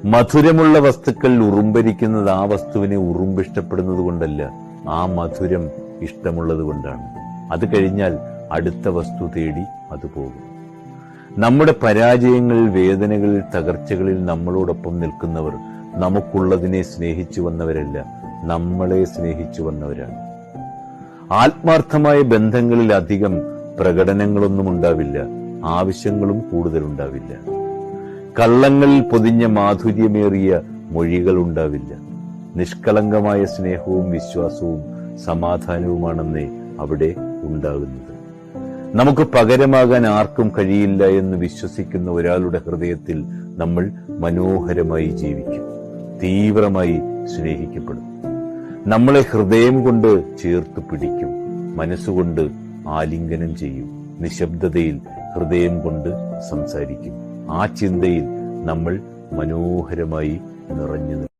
മധുരമുള്ള വസ്തുക്കൾ ഉറുമ്പരിക്കുന്നത് ആ വസ്തുവിനെ ഉറുമ്പ് ഇഷ്ടപ്പെടുന്നത് കൊണ്ടല്ല, ആ മധുരം ഇഷ്ടമുള്ളത് കൊണ്ടാണ്. അത് കഴിഞ്ഞാൽ അടുത്ത വസ്തു തേടി അത് പോകും. നമ്മുടെ പരാജയങ്ങളിൽ, വേദനകളിൽ, തകർച്ചകളിൽ നമ്മളോടൊപ്പം നിൽക്കുന്നവർ നമുക്കുള്ളതിനെ സ്നേഹിച്ചു വന്നവരല്ല, നമ്മളെ സ്നേഹിച്ചു വന്നവരാണ്. ആത്മാർത്ഥമായ ബന്ധങ്ങളിൽ അധികം പ്രകടനങ്ങളൊന്നും ഉണ്ടാവില്ല, ആവശ്യങ്ങളും കൂടുതലുണ്ടാവില്ല. കള്ളങ്ങളിൽ പൊതിഞ്ഞ മാധുര്യമേറിയ മൊഴികൾ ഉണ്ടാവില്ല. നിഷ്കളങ്കമായ സ്നേഹവും വിശ്വാസവും സമാധാനവുമാണെന്നേ അവിടെ ഉണ്ടാകുന്നത്. നമുക്ക് പകരമാകാൻ ആർക്കും കഴിയില്ല എന്ന് വിശ്വസിക്കുന്ന ഒരാളുടെ ഹൃദയത്തിൽ നമ്മൾ മനോഹരമായി ജീവിക്കും, തീവ്രമായി സ്നേഹിക്കപ്പെടും. നമ്മളെ ഹൃദയം കൊണ്ട് ചേർത്ത് പിടിക്കും, മനസ്സുകൊണ്ട് ആലിംഗനം ചെയ്യും, നിശബ്ദതയിൽ ഹൃദയം കൊണ്ട് സംസാരിക്കും. ആ ചിന്തയിൽ നമ്മൾ മനോഹരമായി നിറഞ്ഞു നിൽക്കും.